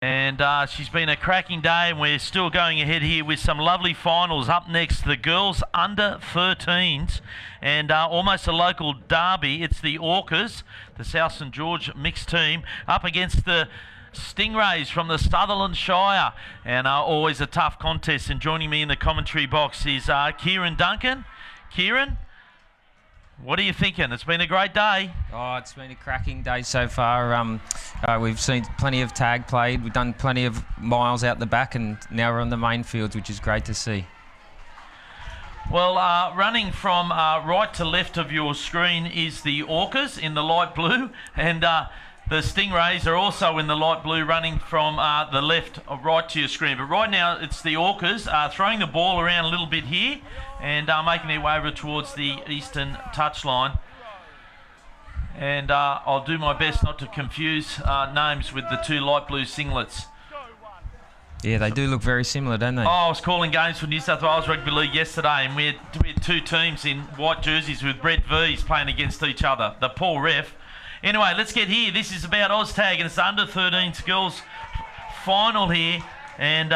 And she's been a cracking day, and we're still going ahead here with some lovely finals. Up next, the girls under 13s, and almost a local derby. It's the Orcas, the South St George mixed team, up against the Stingrays from the Sutherland Shire, and always a tough contest. And joining me in the commentary box is Kieran Duncan. Kieran, what are you thinking? It's been a great day. Oh, it's been a cracking day so far. We've seen plenty of tag played. We've done plenty of miles out the back, and now we're on the main fields, which is great to see. Well, running from right to left of your screen is the Orcas in the light blue, and the Stingrays are also in the light blue, running from the left of right to your screen. But right now it's the Orcas throwing the ball around a little bit here and making their way over towards the eastern touchline. And I'll do my best not to confuse names with the two light blue singlets. Yeah, they do look very similar, don't they? Oh, I was calling games for New South Wales Rugby League yesterday, and we had two teams in white jerseys with red V's playing against each other. The poor ref. Anyway, let's get here. This is about OzTag, and it's the under-13s girls final here. And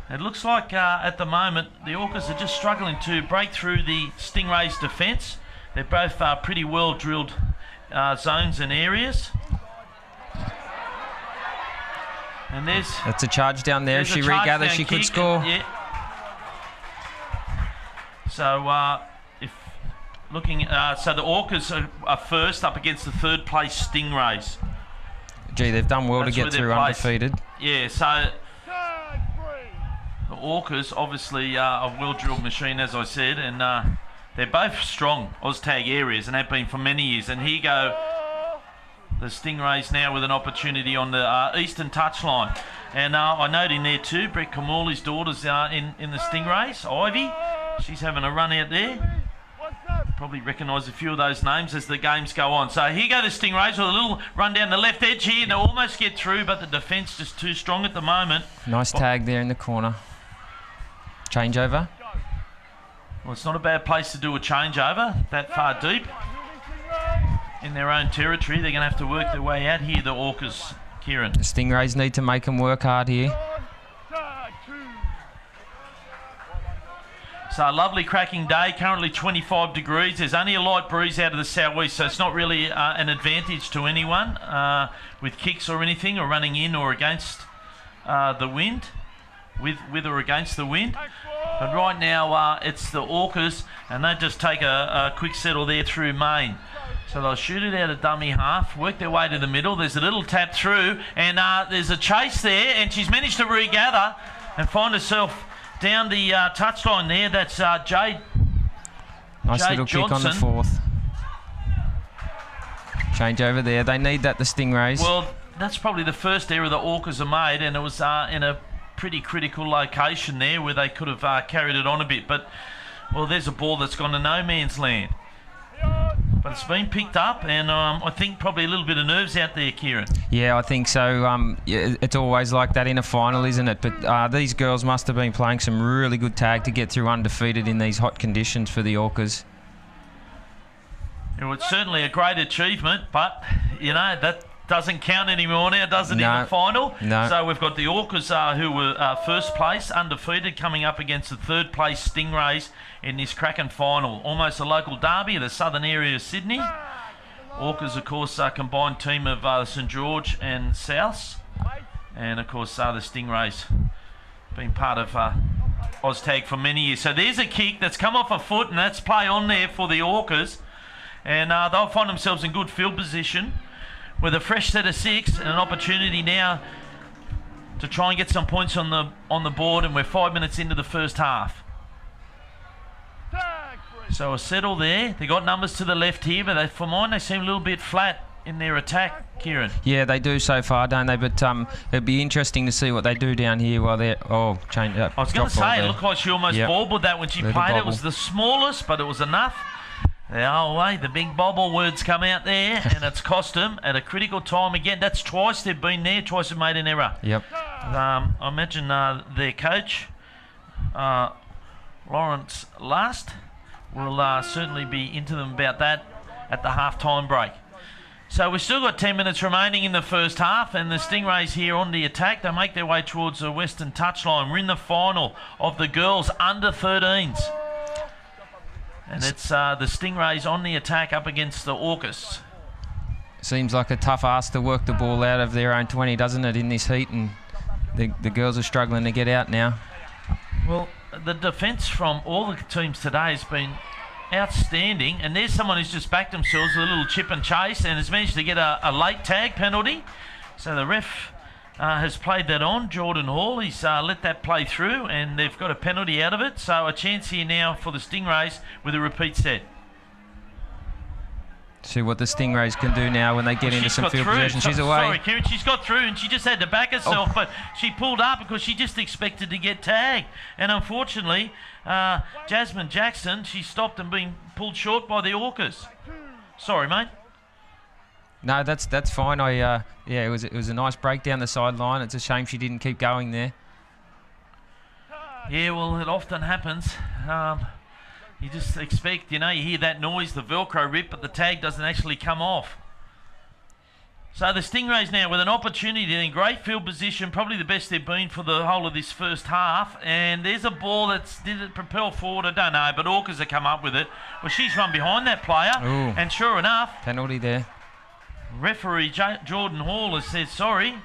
it looks like at the moment the Orcas are just struggling to break through the Stingrays' defence. They're both pretty well-drilled zones and areas. And that's a charge down there. If she regathers, she could score. Yeah. So looking, so the Orcas are first up against the third place Stingrays. Gee, they've done well to get through undefeated. Yeah, so the Orcas obviously are a well-drilled machine, as I said, and they're both strong OzTag areas and have been for many years. And here go the Stingrays now with an opportunity on the eastern touchline. And I note in there too, Brett Kamali's daughter's in the Stingrays, Ivy. She's having a run out there. Probably recognise a few of those names as the games go on. So here go the Stingrays with a little run down the left edge here. They almost get through, but the defence just too strong at the moment. Nice tag there in the corner. Changeover. Well, it's not a bad place to do a changeover that far deep in their own territory. They're going to have to work their way out here, the Orcas, Kieran. The Stingrays need to make them work hard here. So a lovely cracking day, currently 25 degrees. There's only a light breeze out of the southwest, so it's not really an advantage to anyone with kicks or anything, or running in or against the wind, with or against the wind. But right now it's the Orcas, and they just take a quick settle there through main. So they'll shoot it out of dummy half, work their way to the middle. There's a little tap through, and there's a chase there, and she's managed to regather and find herself down the touchline there. That's Jade. Nice Jade little Johnson. kick on the fourth. Change over there. They need that, the Stingrays. Well, that's probably the first error the Orcas have made, and it was in a pretty critical location there where they could have carried it on a bit. But, well, there's a ball that's gone to no man's land. But it's been picked up, and I think probably a little bit of nerves out there, Kieran. Yeah, I think so. It's always like that in a final, isn't it? But these girls must have been playing some really good tag to get through undefeated in these hot conditions for the Orcas. It was certainly a great achievement, but, you know, that doesn't count anymore now, does it, in the final? No. So we've got the Orcas who were first place, undefeated, coming up against the third place Stingrays in this cracking final. Almost a local derby of the southern area of Sydney. Orcas, of course, a combined team of St George and Souths. And, of course, the Stingrays been part of OzTag for many years. So there's a kick that's come off a foot, and that's play on there for the Orcas. And they'll find themselves in good field position with a fresh set of six and an opportunity now to try and get some points on the board, and we're 5 minutes into the first half. So a settle there. They got numbers to the left here, but for mine they seem a little bit flat in their attack, Kieran. Yeah, they do so far, don't they? But it'd be interesting to see what they do down here while they're... Oh, change up. I was going to say, it looked like she almost bobbled that when she played. It was the smallest, but it was enough. Oh, wait, the big bobble words come out there, and it's cost them at a critical time. Again, that's twice they've been there, twice they've made an error. Yep. I imagine their coach, Lawrence Last, will certainly be into them about that at the half-time break. So we've still got 10 minutes remaining in the first half, and the Stingrays here on the attack. They make their way towards the western touchline. We're in the final of the girls under 13s. And it's the Stingrays on the attack up against the Orcas. Seems like a tough ask to work the ball out of their own 20, doesn't it, in this heat? And the girls are struggling to get out now. Well, the defence from all the teams today has been outstanding, and there's someone who's just backed themselves with a little chip and chase and has managed to get a late tag penalty. So the ref has played that on. Jordan Hall, he's let that play through, and they've got a penalty out of it. So a chance here now for the Stingrays with a repeat set. See what the Stingrays can do now when they get into some field possession. She's away. Sorry, Kieran, she's got through and she just had to back herself, but she pulled up because she just expected to get tagged. And unfortunately, Jasmine Jackson, she stopped and being pulled short by the Orcas. Sorry, mate. No, that's fine. Yeah, it was a nice break down the sideline. It's a shame she didn't keep going there. Yeah, well, it often happens. You just expect, you hear that noise, the Velcro rip, but the tag doesn't actually come off. So the Stingrays now with an opportunity in great field position, probably the best they've been for the whole of this first half. And there's a ball did it propel forward? I don't know, but Orcas have come up with it. Well, she's run behind that player, Ooh. And sure enough, penalty there. Referee Jordan Hall has said sorry.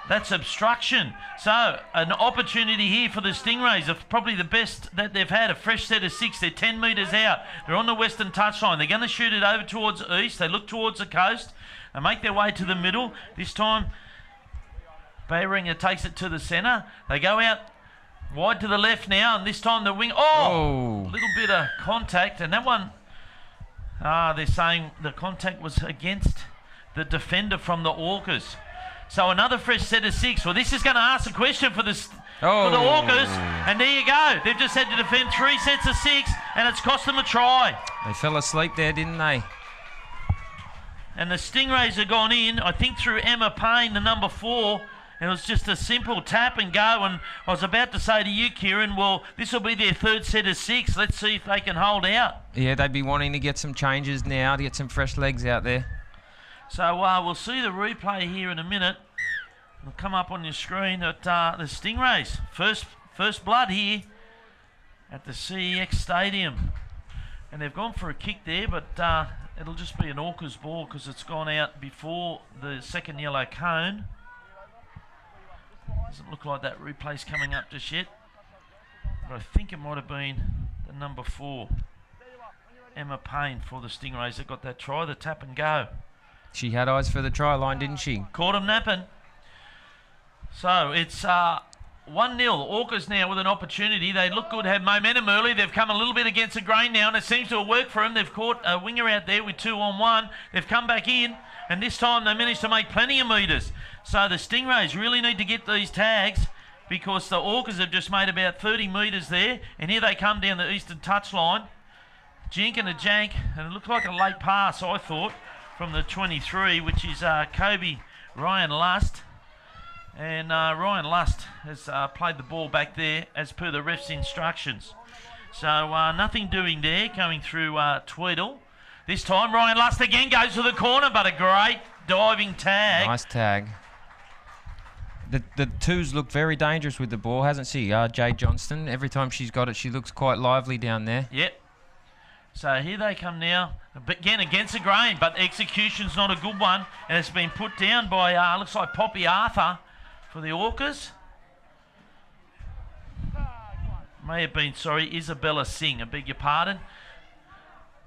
That's obstruction. So an opportunity here for the Stingrays, of probably the best that they've had. A fresh set of 6. They're 10 metres out. They're on the western touchline. They're going to shoot it over towards the east. They look towards the coast and make their way to the middle. This time, Bayringer takes it to the centre. They go out wide to the left now, and this time the wing. Oh! A little bit of contact, and that one. They're saying the contact was against the defender from the Orcas. So another fresh set of 6. Well, this is going to ask a question for the Orcas. And there you go. They've just had to defend 3 sets of 6, and it's cost them a try. They fell asleep there, didn't they? And the Stingrays have gone in, I think, through Emma Payne, the number 4. And it was just a simple tap and go. And I was about to say to you, Kieran, well, this will be their 3rd set of 6. Let's see if they can hold out. Yeah, they'd be wanting to get some changes now to get some fresh legs out there. So we'll see the replay here in a minute. It'll come up on your screen at the Stingrays. First blood here at the CEX Stadium. And they've gone for a kick there, but it'll just be an Orcas ball because it's gone out before the second yellow cone. Doesn't look like that replay's coming up just yet. But I think it might have been the number 4, Emma Payne, for the Stingrays that got that try, the tap and go. She had eyes for the try line, didn't she? Caught them napping. So it's 1-0. Orcas now with an opportunity. They look good, had momentum early. They've come a little bit against the grain now, and it seems to have worked for them. They've caught a winger out there with 2-on-1. They've come back in, and this time they managed to make plenty of metres. So the Stingrays really need to get these tags because the Orcas have just made about 30 metres there, and here they come down the eastern touchline. Jink and a jank, and it looked like a late pass, I thought, from the 23, which is Kobe Ryan Lust. And Ryan Lust has played the ball back there as per the ref's instructions. So nothing doing there, coming through Tweedle. This time Ryan Lust again goes to the corner, but a great diving tag. Nice tag. The twos look very dangerous with the ball, hasn't she? Jade Johnston. Every time she's got it, she looks quite lively down there. Yep. So here they come now, again against the grain, but execution's not a good one, and it's been put down by, looks like Poppy Arthur for the Orcas. May have been, Isabella Singh, I beg your pardon.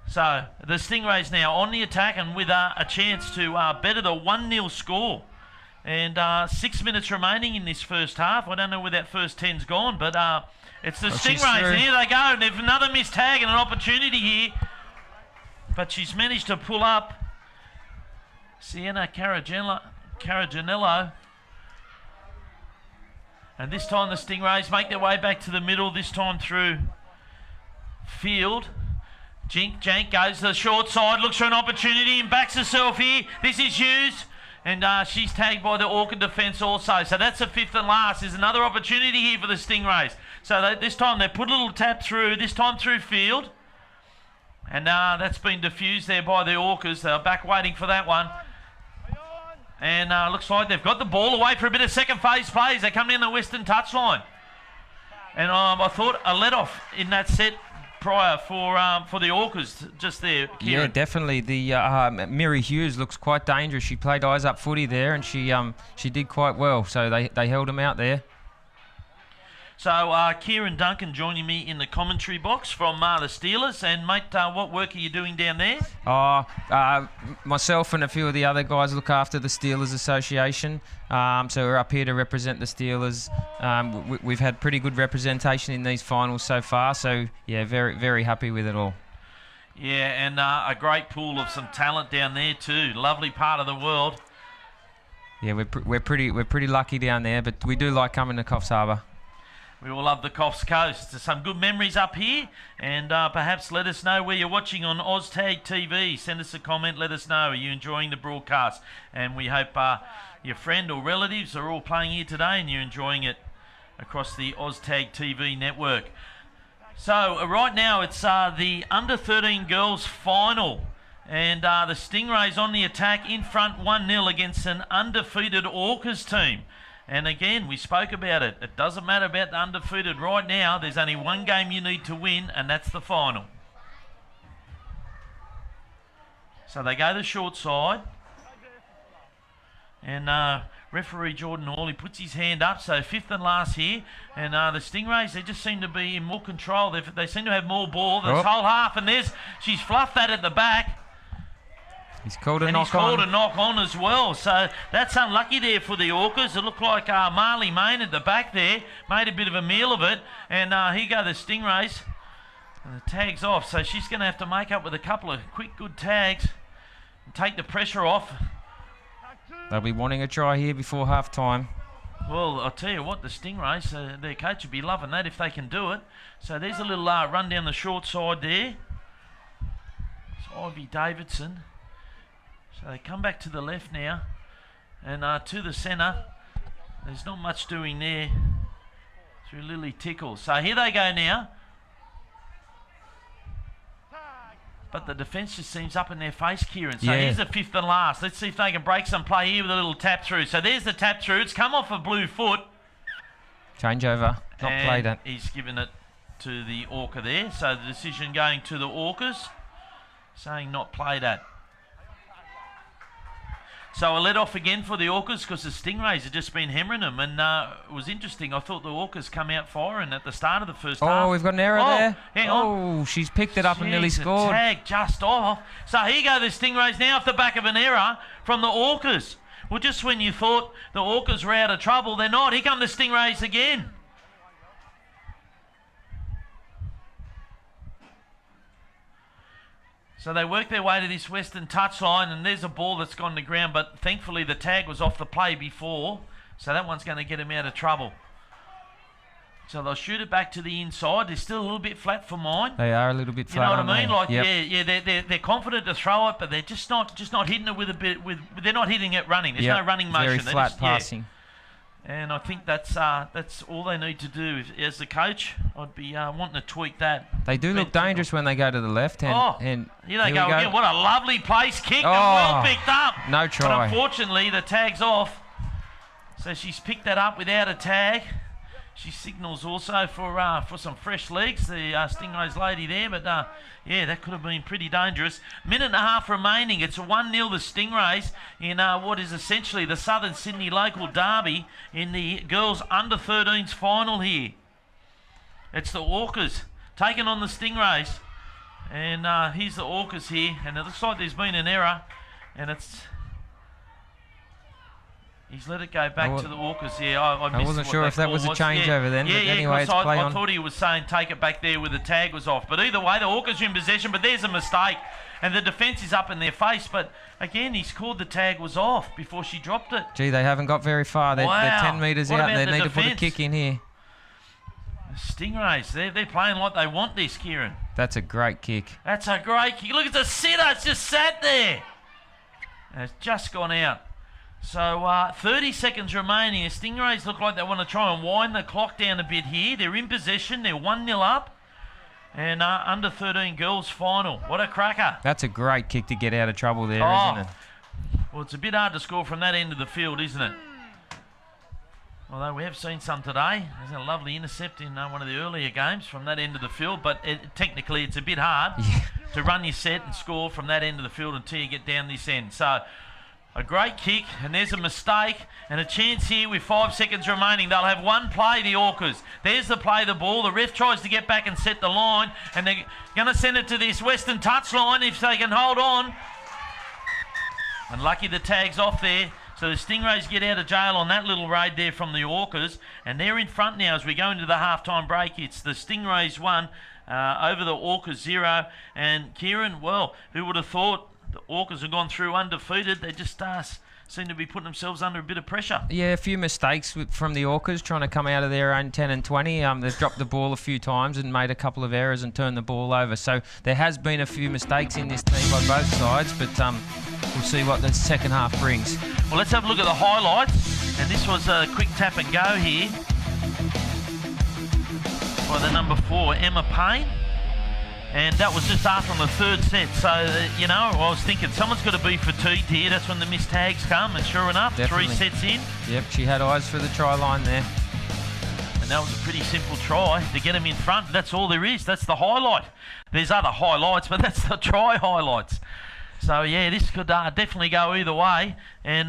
So the Stingrays now on the attack and with a chance to better the 1-0 score. And 6 minutes remaining in this first half. I don't know where that first 10's gone, but it's the Stingrays, and here they go. And they've another missed tag and an opportunity here. But she's managed to pull up Sienna Caragianello. And this time the Stingrays make their way back to the middle, this time through field. Jank goes to the short side, looks for an opportunity and backs herself here. This is Hughes. And she's tagged by the Orca defence also. So that's the 5th and last. There's another opportunity here for the Stingrays. So this time they put a little tap through, this time through field. And that's been diffused there by the Orcas. They're back waiting for that one. And looks like they've got the ball away for a bit of second phase plays. They come down the western touchline. And I thought a let-off in that set prior for the Orcas just there, Kieran. Yeah, definitely. The Miri Hughes looks quite dangerous. She played eyes-up footy there, and she did quite well. So they held them out there. So Kieran Duncan joining me in the commentary box from the Steelers. And, mate, what work are you doing down there? Myself and a few of the other guys look after the Steelers Association. So we're up here to represent the Steelers. We've had pretty good representation in these finals so far. So, yeah, very, very happy with it all. Yeah, and a great pool of some talent down there too. Lovely part of the world. Yeah, we're pretty lucky down there, but we do like coming to Coffs Harbour. We all love the Coffs Coast. There's some good memories up here, and perhaps let us know where you're watching on OzTag TV. Send us a comment, let us know. Are you enjoying the broadcast? And we hope your friend or relatives are all playing here today and you're enjoying it across the OzTag TV network. So right now it's the Under-13 girls final, and the Stingrays on the attack in front 1-0 against an undefeated Orcas team. And again, we spoke about it. It doesn't matter about the undefeated right now. There's only one game you need to win, and that's the final. So they go the short side. And referee Jordan Hawley puts his hand up. So fifth and last here. And the Stingrays, they just seem to be in more control. They seem to have more ball. This whole half, and she's fluffed that at the back. He's called a and knock he's called on. a knock on as well. So that's unlucky there for the Orcas. It looked like Marley Main at the back there made a bit of a meal of it. And here go the Stingrays. And the tag's off. So she's going to have to make up with a couple of quick, good tags and take the pressure off. They'll be wanting a try here before half time. Well, I'll tell you what, the Stingrays, their coach would be loving that if they can do it. So there's a little run down the short side there. It's Ivy Davidson. So they come back to the left now, and to the centre. There's not much doing there through Lily Tickle. So here they go now. But the defence just seems up in their face, Kieran. So here's the fifth and last. Let's see if they can break some play here with a little tap through. So there's the tap through. It's come off a blue foot. Changeover. Not and played it. He's given it to the Orca there. So the decision going to the Orcas, saying not played at. So a let off again for the Orcas because the Stingrays had just been hammering them, and it was interesting. I thought the Orcas come out firing at the start of the first half. Oh, we've got an error there. Hang on. Oh, she's picked it up and nearly scored. Tag just off. So here go the Stingrays now off the back of an error from the Orcas. Well, just when you thought the Orcas were out of trouble, they're not. Here come the Stingrays again. So they work their way to this western touchline, and there's a ball that's gone to ground, but thankfully the tag was off the play before, so that one's going to get him out of trouble. So they'll shoot it back to the inside. They're still a little bit flat for mine. They are a little bit flat. You know what I mean? Like, yep. they're confident to throw it, but they're just not hitting it with a bit. They're not hitting it running. There's no running motion. Very flat passing. And I think that's all they need to do. As the coach, I'd be wanting to tweak that. They do look dangerous when they go to the left. And here they go again. What a lovely place kick. Well picked up. No try. But unfortunately, the tag's off. So she's picked that up without a tag. She signals also for some fresh legs, the Stingrays lady there. But, that could have been pretty dangerous. Minute and a half remaining. It's 1-0 the Stingrays in what is essentially the Southern Sydney local derby in the girls under-13s final here. It's the Orcas taking on the Stingrays. And here's the Orcas here. And it looks like there's been an error. And he's let it go back to the Orcas here. I wasn't sure if that was a change over then. But anyway, it's play on. I thought he was saying take it back there where the tag was off. But either way, the Orcas are in possession. But there's a mistake. And the defence is up in their face. But again, he scored the tag was off before she dropped it. Gee, they haven't got very far. They're 10 metres out. They need to put a kick in here. The Stingrays, they're playing like they want this, Kieran. That's a great kick. That's a great kick. Look at the sitter. It's just sat there. And it's just gone out. So 30 seconds remaining. The Stingrays look like they want to try and wind the clock down a bit here. They're in possession. They're 1-0 up. And under 13 girls final. What a cracker. That's a great kick to get out of trouble there, isn't it? Well, it's a bit hard to score from that end of the field, isn't it? Although we have seen some today. There's a lovely intercept in one of the earlier games from that end of the field, but technically it's a bit hard to run your set and score from that end of the field until you get down this end. So a great kick, and there's a mistake and a chance here with 5 seconds remaining. They'll have one play, the Orcas. There's the play, the ball. The ref tries to get back and set the line, and they're going to send it to this western touchline if they can hold on. And lucky the tag's off there. So the Stingrays get out of jail on that little raid there from the Orcas, and they're in front now as we go into the halftime break. It's the Stingrays 1 over the Orcas 0. And Kieran, well, who would have thought the Orcas have gone through undefeated? They just seem to be putting themselves under a bit of pressure. Yeah, a few mistakes from the Orcas trying to come out of their own 10 and 20. They've dropped the ball a few times and made a couple of errors and turned the ball over. So there has been a few mistakes in this team on both sides, but we'll see what the second half brings. Well, let's have a look at the highlights. And this was a quick tap and go here by the number 4, Emma Payne. And that was just after on the third set. So, I was thinking someone's got to be fatigued here. That's when the missed tags come. And sure enough, Definitely. 3 sets in. Yep, she had eyes for the try line there. And that was a pretty simple try to get them in front. That's all there is. That's the highlight. There's other highlights, but that's the try highlights. So, yeah, this could definitely go either way. And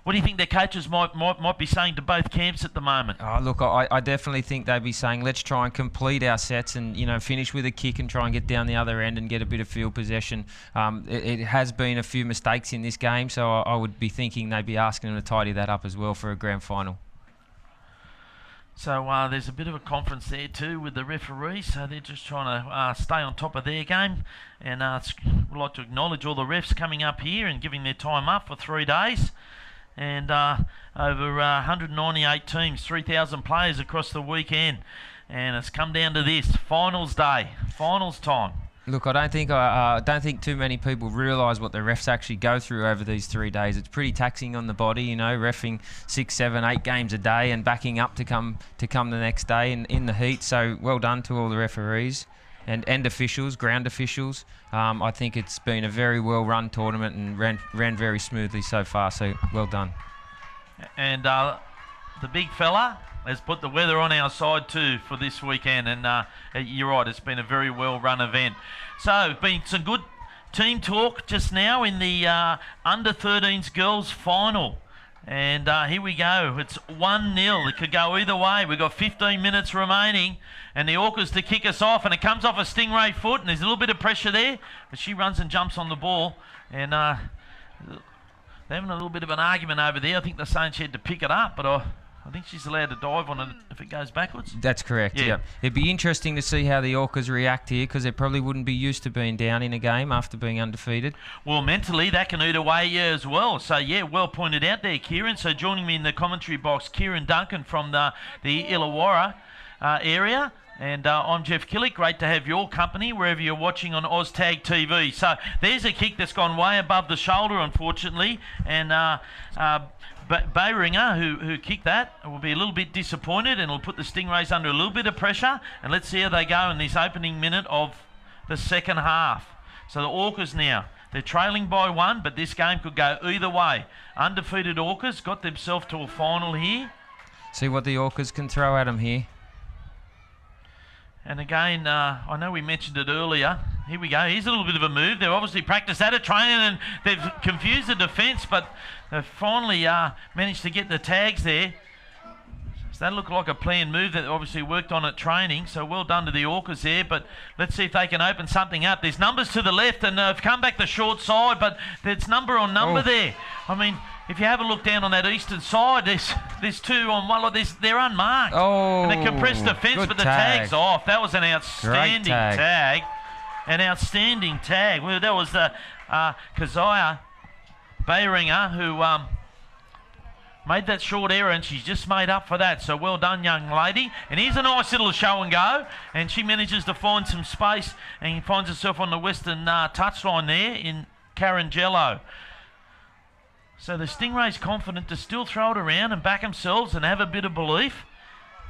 what do you think their coaches might be saying to both camps at the moment? Oh, look, I definitely think they'd be saying, let's try and complete our sets and, finish with a kick and try and get down the other end and get a bit of field possession. It has been a few mistakes in this game, so I would be thinking they'd be asking them to tidy that up as well for a grand final. So there's a bit of a conference there too with the referees, so they're just trying to stay on top of their game. And we'd like to acknowledge all the refs coming up here and giving their time up for 3 days. And over 198 teams, 3,000 players across the weekend. And it's come down to this, finals day, finals time. Look, I don't think too many people realise what the refs actually go through over these 3 days. It's pretty taxing on the body, reffing 6, 7, 8 games a day and backing up to come the next day in the heat. So well done to all the referees and officials, ground officials. I think it's been a very well run tournament and ran very smoothly so far. So well done. And the big fella has put the weather on our side too for this weekend, and you're right, it's been a very well run event. So been some good team talk just now in the under 13s girls final, and here we go. It's 1-0. It could go either way. We've got 15 minutes remaining, and the Orcas to kick us off, and it comes off a Stingray foot, and there's a little bit of pressure there, but she runs and jumps on the ball, and they're having a little bit of an argument over there. I think they're saying she had to pick it up, but I think she's allowed to dive on it if it goes backwards. That's correct, yeah. It'd be interesting to see how the Orcas react here, because they probably wouldn't be used to being down in a game after being undefeated. Well, mentally, that can eat away as well. So, yeah, well pointed out there, Kieran. So joining me in the commentary box, Kieran Duncan from the Illawarra area. And I'm Jeff Killick. Great to have your company wherever you're watching on OzTag TV. So there's a kick that's gone way above the shoulder, unfortunately. And Bayringer, who kicked that, will be a little bit disappointed and will put the Stingrays under a little bit of pressure. And let's see how they go in this opening minute of the second half. So the Orcas now, they're trailing by 1, but this game could go either way. Undefeated Orcas got themselves to a final here. See what the Orcas can throw at them here. And again, I know we mentioned it earlier. Here we go. Here's a little bit of a move. They've obviously practiced at it, training, and they've confused the defence, but they've finally managed to get the tags there. So that looked like a planned move that obviously worked on at training. So well done to the Orcas there, but let's see if they can open something up. There's numbers to the left, and they've come back the short side, but there's number on number there. I mean, if you have a look down on that eastern side, there's 2 on one. Like they're unmarked. Oh, and the compressed defence, but the tag's off. That was an outstanding tag. An outstanding tag. Well, that was the Keziah Bayringer who made that short error, and she's just made up for that. So well done, young lady. And here's a nice little show and go, and she manages to find some space and finds herself on the western touchline there in Carangello. So the Stingrays confident to still throw it around and back themselves and have a bit of belief.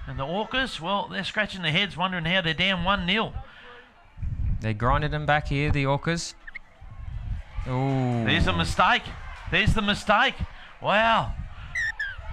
And the Orcas, well, they're scratching their heads wondering how they're down 1-0. They're grinding them back here, the Orcas. Ooh. There's a mistake. There's the mistake. Wow.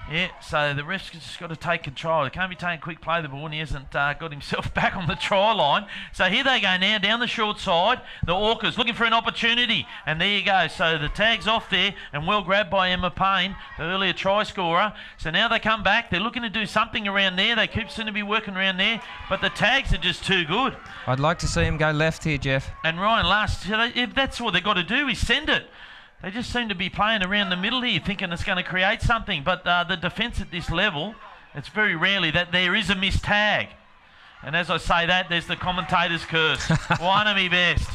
Yeah, so the ref's just got to take control. He can't be taking quick play the ball and he hasn't got himself back on the try line. So here they go now, down the short side. The Orcas looking for an opportunity. And there you go. So the tag's off there and well grabbed by Emma Payne, the earlier try scorer. So now they come back. They're looking to do something around there. They keep seeming to be working around there. But the tags are just too good. I'd like to see him go left here, Jeff. And Ryan Last, if that's what they've got to do is send it. They just seem to be playing around the middle here, thinking it's going to create something. But the defence at this level, it's very rarely that there is a missed tag. And as I say that, there's the commentator's curse. One of me best.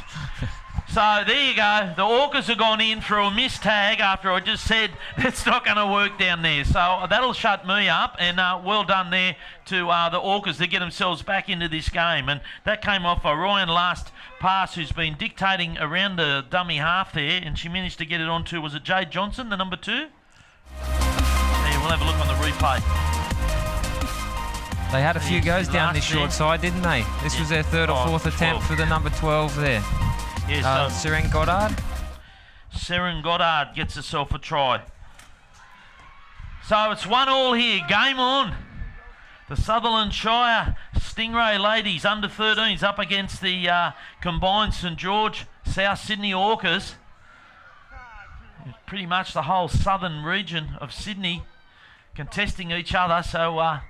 So there you go. The Orcas have gone in for a missed tag after I just said it's not going to work down there. So that'll shut me up. And well done there to the Orcas to get themselves back into this game. And that came off a Ryan Last pass, who's been dictating around the dummy half there, and she managed to get it onto, was it Jade Johnson, the number 2? Yeah, we'll have a look on the replay. They had a few goes down this short side, didn't they? This was their third or fourth attempt for the number 12 there. Yeah, so Seren Goddard. Seren Goddard gets herself a try. So it's 1-1 here, game on. The Sutherland Shire Stingray ladies under 13s up against the combined St George South Sydney Orcas. Pretty much the whole southern region of Sydney contesting each other. So a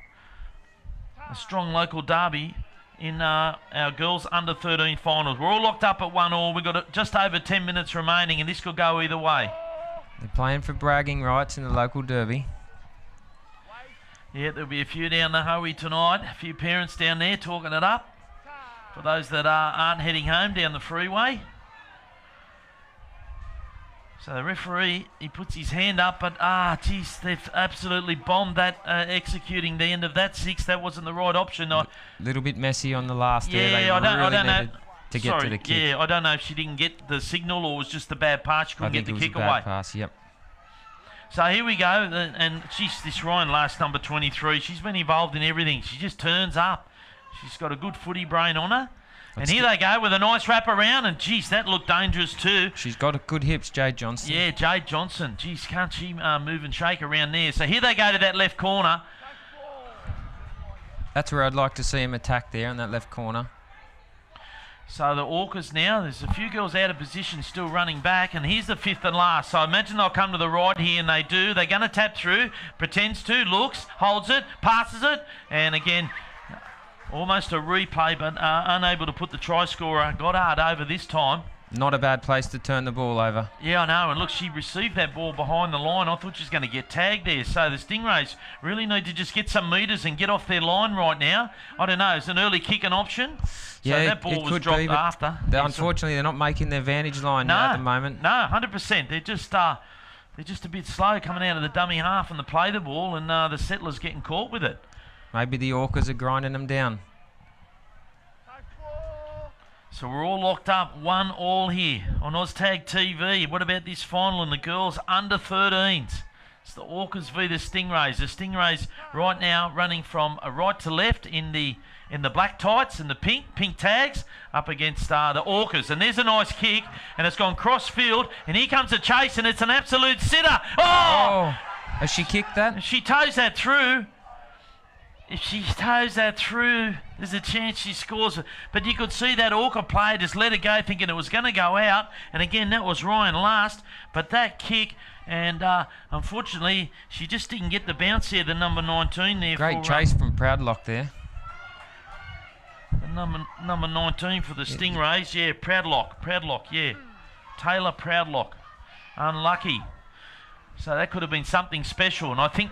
strong local derby in our girls under 13 finals. We're all locked up at 1-1. We've got just over 10 minutes remaining and this could go either way. They're playing for bragging rights in the local derby. Yeah, there'll be a few down the Hoey tonight. A few parents down there talking it up. For those that aren't heading home down the freeway. So the referee, he puts his hand up, but geez, they've absolutely bombed that, executing the end of that 6. That wasn't the right option. A little bit messy on the last there. Yeah, I don't know. To get to the kick. Yeah, I don't know if she didn't get the signal or it was just a bad pass. She couldn't get the kick away. Bad pass, yep. So here we go, and she's this Ryan Last, number 23. She's been involved in everything. She just turns up. She's got a good footy brain on her. And here they go with a nice wrap around, and geez, that looked dangerous too. She's got good hips, Jade Johnson. Yeah, Jade Johnson. Geez, can't she move and shake around there? So here they go to that left corner. That's where I'd like to see him attack there in that left corner. So the Orcas now, there's a few girls out of position still running back, and here's the 5th and last. So I imagine they'll come to the right here, and they do. They're going to tap through, pretends to, looks, holds it, passes it, and again, almost a replay, but unable to put the try scorer Goddard over this time. Not a bad place to turn the ball over. Yeah, I know. And look, she received that ball behind the line. I thought she was going to get tagged there. So the Stingrays really need to just get some metres and get off their line right now. I don't know. Is an early kick an option? Yeah, so that ball was dropped after. Unfortunately, they're not making their vantage line now at the moment. No, 100%. They're just a bit slow coming out of the dummy half and the play the ball, and the Settlers getting caught with it. Maybe the Orcas are grinding them down. So we're all locked up, 1-1 here on OzTag TV. What about this final and the girls under 13s? It's the Orcas v the Stingrays. The Stingrays right now running from right to left in the black tights and the pink tags up against the Orcas. And there's a nice kick, and it's gone cross field, and here comes a chase, and it's an absolute sitter. Oh! Has she kicked that? She toes that through. If she toes that through, there's a chance she scores. But you could see that Orca player just let it go, thinking it was going to go out. And again, that was Ryan Last. But that kick, and unfortunately, she just didn't get the bounce here, the number 19 there. Great chase from Proudlock there. The number 19 for the Stingrays. Yeah, Proudlock, yeah. Taylor Proudlock. Unlucky. So that could have been something special. And I think,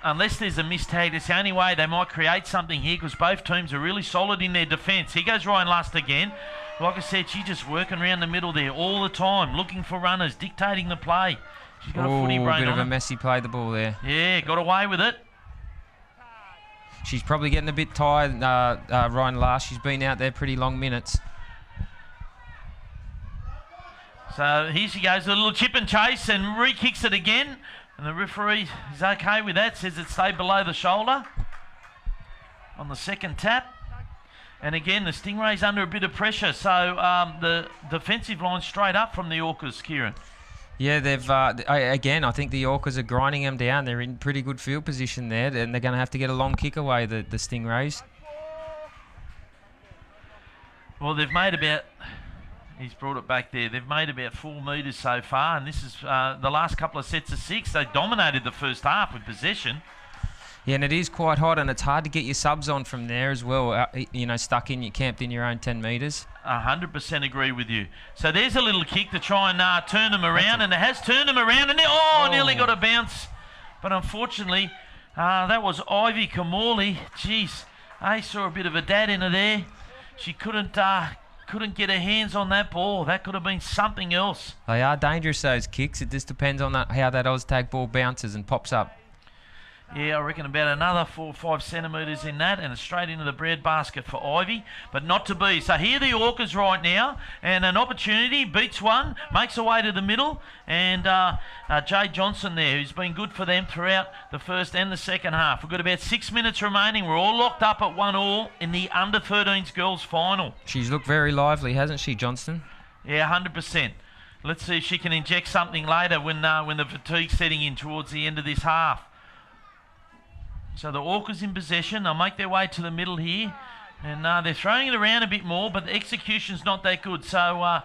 unless there's a mistag, that's the only way they might create something here, because both teams are really solid in their defence. Here goes Ryan Last again. Like I said, she's just working around the middle there all the time, looking for runners, dictating the play. She's got a footy brain on bit of her. a messy play the ball there. Yeah, got away with it. She's probably getting a bit tired, Ryan Last. She's been out there pretty long minutes. So here she goes, a little chip and chase, and re-kicks it again. And the referee is okay with that, says it stayed below the shoulder on the second tap. And again, the Stingrays under a bit of pressure. So the defensive line straight up from the Orcas, Kieran. Yeah, they've again. I think the Orcas are grinding them down. They're in pretty good field position there, and they're going to have to get a long kick away. The Stingrays. Well, they've made about. He's brought it back there. They've made about 4 metres so far, and this is the last couple of sets of 6. They dominated the first half with possession. Yeah, and it is quite hot, and it's hard to get your subs on from there as well. Camped in your own 10 metres. 100% agree with you. So there's a little kick to try and turn them around, and it has turned them around, and nearly got a bounce. But unfortunately, that was Ivy Kamali. Jeez, I saw a bit of a dad in her there. She couldn't get her hands on that ball. That could have been something else. They are dangerous, those kicks. It just depends on how that Oztag ball bounces and pops up. Yeah, I reckon about another 4 or 5 centimetres in that, and it's straight into the bread basket for Ivy, but not to be. So here the Orcas right now, and an opportunity, beats one, makes her way to the middle, and Jay Johnson there, who's been good for them throughout the first and the second half. We've got about 6 minutes remaining. We're all locked up at 1-1 in the under-13s girls final. She's looked very lively, hasn't she, Johnston? Yeah, 100%. Let's see if she can inject something later when the fatigue's setting in towards the end of this half. So the Orcas in possession. They'll make their way to the middle here. And they're throwing it around a bit more, but the execution's not that good. So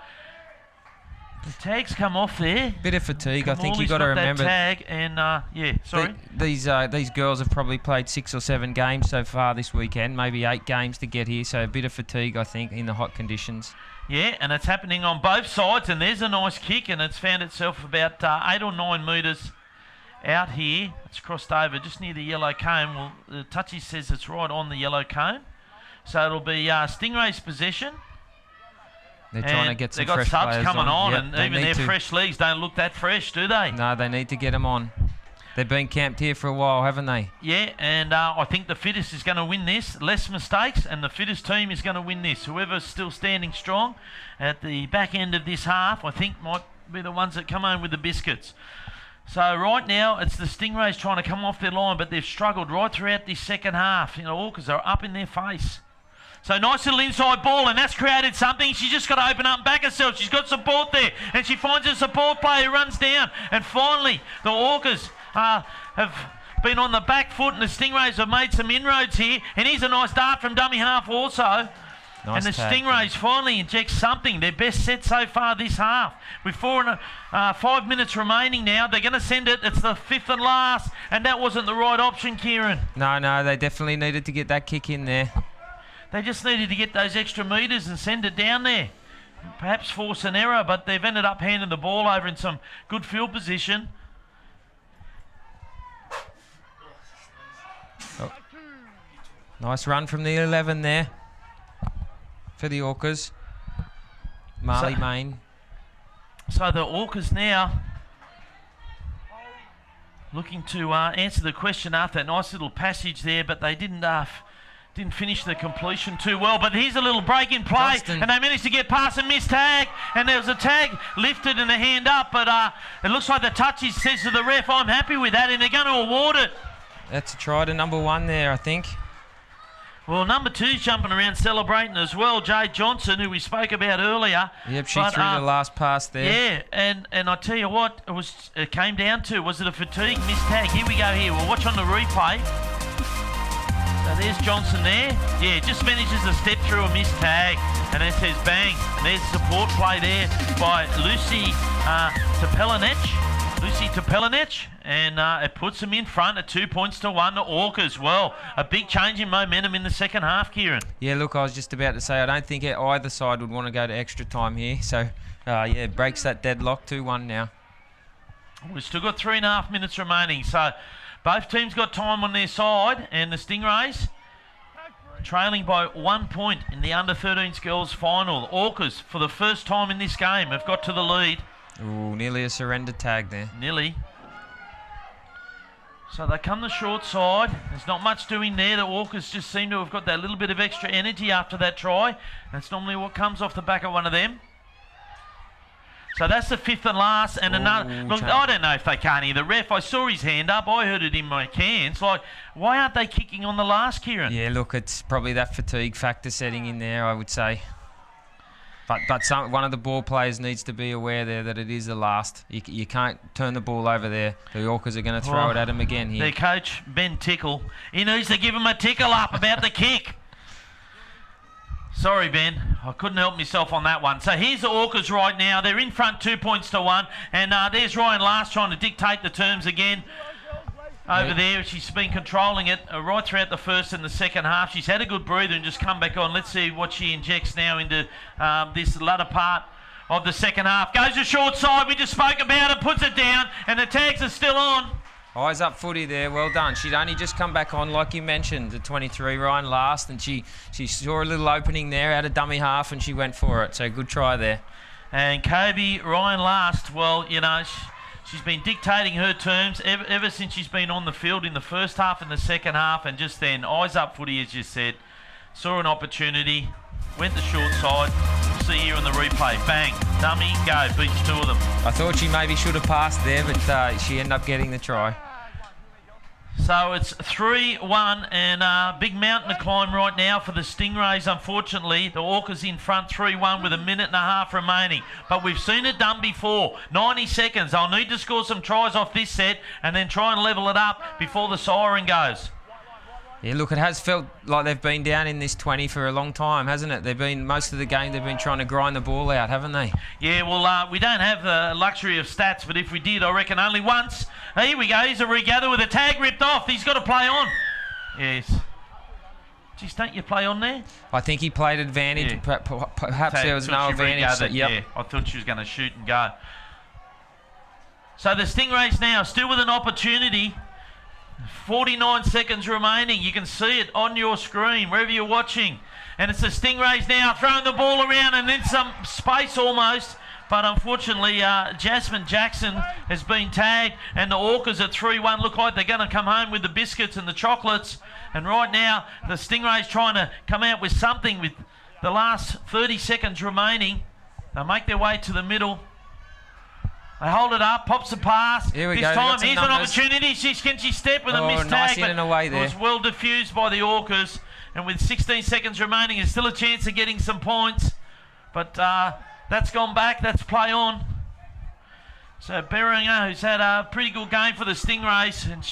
the tags come off there. Bit of fatigue. I think Kamali's you've got to remember. That tag and, yeah, sorry. These girls have probably played 6 or 7 games so far this weekend. Maybe 8 games to get here. So a bit of fatigue, I think, in the hot conditions. Yeah, and it's happening on both sides. And there's a nice kick, and it's found itself about 8 or 9 metres out here. It's crossed over just near the yellow cone. Well, the touchy says it's right on the yellow cone. So it'll be Stingrays' possession. They're trying to get some fresh players on. They've got subs coming on, yep, and even their fresh legs don't look that fresh, do they? No, they need to get them on. They've been camped here for a while, haven't they? Yeah, and I think the fittest is going to win this. Less mistakes, and the fittest team is going to win this. Whoever's still standing strong at the back end of this half, I think might be the ones that come home with the biscuits. So right now, it's the Stingrays trying to come off their line, but they've struggled right throughout this second half. You know, Orcas are up in their face. So nice little inside ball, and that's created something. She's just got to open up and back herself. She's got support there, and she finds a support player who runs down. And finally, the Orcas have been on the back foot, and the Stingrays have made some inroads here. And here's a nice dart from dummy half also. Nice, and the Stingrays finally inject something. Their best set so far this half. With 5 minutes remaining now, they're going to send it. It's the 5th and last, and that wasn't the right option, Kieran. No, they definitely needed to get that kick in there. They just needed to get those extra metres and send it down there. Perhaps force an error, but they've ended up handing the ball over in some good field position. Oh. Nice run from the 11 there for the Orcas. Marley Main. So the Orcas now looking to answer the question after that nice little passage there, but they didn't finish the completion too well. But here's a little break in play, Johnston. And they managed to get past a missed tag, and there was a tag lifted and a hand up, but it looks like the touchy says to the ref, I'm happy with that, and they're going to award it. That's a try to number 1 there, I think. Well, number 2's jumping around celebrating as well, Jay Johnson, who we spoke about earlier. Yep, she threw the last pass there. Yeah, and I tell you what, it came down to, was it a fatigue missed tag? Here we go here. We'll watch on the replay. So there's Johnson there. Yeah, just manages to step through a missed tag. And it says bang. And there's support play there by Lucy Topelinec. And it puts them in front at 2 points to 1 to Orcas. Well, a big change in momentum in the second half, Kieran. Yeah, look, I was just about to say, I don't think either side would want to go to extra time here. So, yeah, breaks that deadlock 2-1 now. We've still got 3.5 minutes remaining. So both teams got time on their side, and the Stingrays trailing by 1 point in the under-13s girls final. Orcas, for the first time in this game, have got to the lead. Ooh, nearly a surrender tag there. Nearly. So they come the short side. There's not much doing there. The Orcas just seem to have got that little bit of extra energy after that try. That's normally what comes off the back of one of them. So that's the fifth and last, and another. Look, I don't know if they can't hear the ref. I saw his hand up. I heard it in my cans. Like, why aren't they kicking on the last, Kieran? Yeah, look, it's probably that fatigue factor setting in there, I would say. But one of the ball players needs to be aware there that it is the last. You can't turn the ball over there. The Orcas are going to throw it at him again here. Their coach, Ben Tickle, he needs to give him a tickle up about the kick. Sorry, Ben. I couldn't help myself on that one. So here's the Orcas right now. They're in front 2 points to 1. And there's Ryan Last trying to dictate the terms again. Over there, she's been controlling it right throughout the first and the second half. She's had a good breather and just come back on. Let's see what she injects now into this latter part of the second half. Goes to short side. We just spoke about it. Puts it down. And the tags are still on. Eyes up footy there, well done. She'd only just come back on, like you mentioned, the 23, Ryan Last, and she saw a little opening there out of dummy half and she went for it, so good try there. And Kobe, Ryan Last, well, you know, she's been dictating her terms ever since she's been on the field in the first half and the second half, and just then, eyes up footy, as you said, saw an opportunity, went the short side. We'll see here on the replay. Bang, dummy, go, beats two of them. I thought she maybe should have passed there, but she ended up getting the try. So it's 3-1 and big mountain to climb right now for the Stingrays, unfortunately. The Orcas in front 3-1 with a minute and a half remaining. But we've seen it done before. 90 seconds. They'll need to score some tries off this set and then try and level it up before the siren goes. Yeah, look, it has felt like they've been down in this 20 for a long time, hasn't it? Most of the game they've been trying to grind the ball out, haven't they? Yeah, well, we don't have the luxury of stats, but if we did, I reckon only once. Here we go, here's a regather with a tag ripped off. He's got to play on. Yes. Geez, don't you play on there? I think he played advantage. Yeah. Perhaps there was no advantage. Yeah, I thought she was going to shoot and go. So the Stingrays now still with an opportunity. 49 seconds remaining. You can see it on your screen wherever you're watching. And it's the Stingrays now throwing the ball around and in some space almost. But unfortunately, Jasmine Jackson has been tagged, and the Orcas at 3-1 look like they're going to come home with the biscuits and the chocolates. And right now, the Stingrays trying to come out with something with the last 30 seconds remaining. They'll make their way to the middle. They hold it up, pops the pass. Here we this go. time, here's an opportunity. Can she step with a missed tag? Nice in and away there. It was well diffused by the Orcas. And with 16 seconds remaining, there's still a chance of getting some points. But that's gone back. That's play on. So Beringer, who's had a pretty good game for the Stingrays, and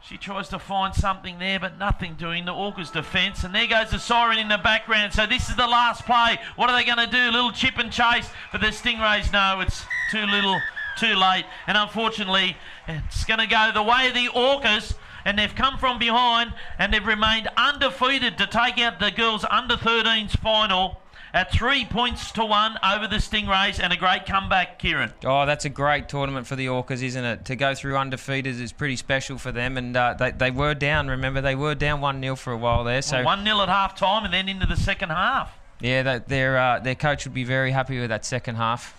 she tries to find something there, but nothing doing. The Orcas defence, and there goes the siren in the background. So this is the last play. What are they going to do? A little chip and chase, but the Stingrays know it's too little, too late. And unfortunately, it's going to go the way of the Orcas, and they've come from behind, and they've remained undefeated to take out the girls under 13s final at 3 points to 1 over the Stingrays, and a great comeback, Kieran. Oh, that's a great tournament for the Orcas, isn't it? To go through undefeated is pretty special for them, and they were down, remember, they were down 1-0 for a while there. So 1-0 at half-time and then into the second half. Yeah, their coach would be very happy with that second half.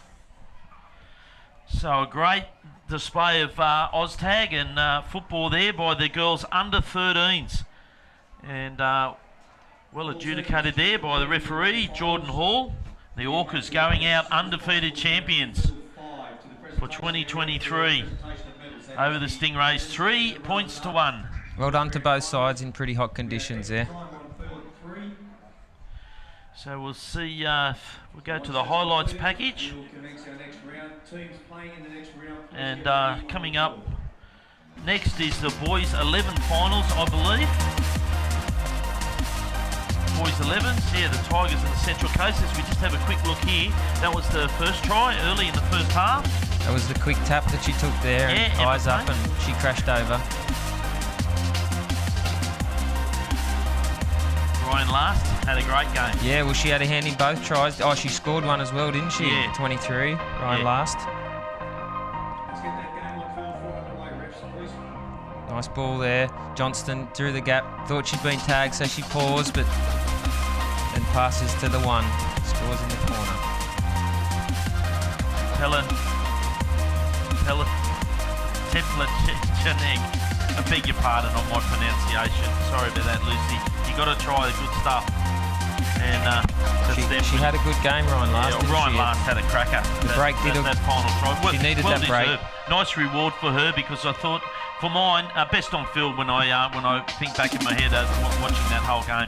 So a great display of OzTag and football there by the girls under 13s. And well adjudicated there by the referee, Jordan Hall. The Orcas going out undefeated champions for 2023 over the Stingrays, 3 points to 1. Well done to both sides in pretty hot conditions there. So we'll see, we'll go to the highlights package. And coming up next is the boys 11 finals, I believe. Boys 11s, yeah, the Tigers and the Central Coast. As we just have a quick look here, that was the first try early in the first half. That was the quick tap that she took there, yeah, and eyes up, and she crashed over. Ryan Last had a great game. Yeah, well, she had a hand in both tries. Oh, she scored one as well, didn't she? Yeah. 23, Ryan Last. Nice ball there. Johnston through the gap. Thought she'd been tagged, so she paused, but then passes to the one. Scores in the corner. Tepletchanek. I beg your pardon on my pronunciation. Sorry about that, Lucy. You got to try the good stuff. And she had a good game, Ryan, last. Yeah, Ryan last had a cracker. The break did that final try. She needed well that break. deserved. Nice reward for her, because I thought, for mine, best on field when I think back in my head watching that whole game.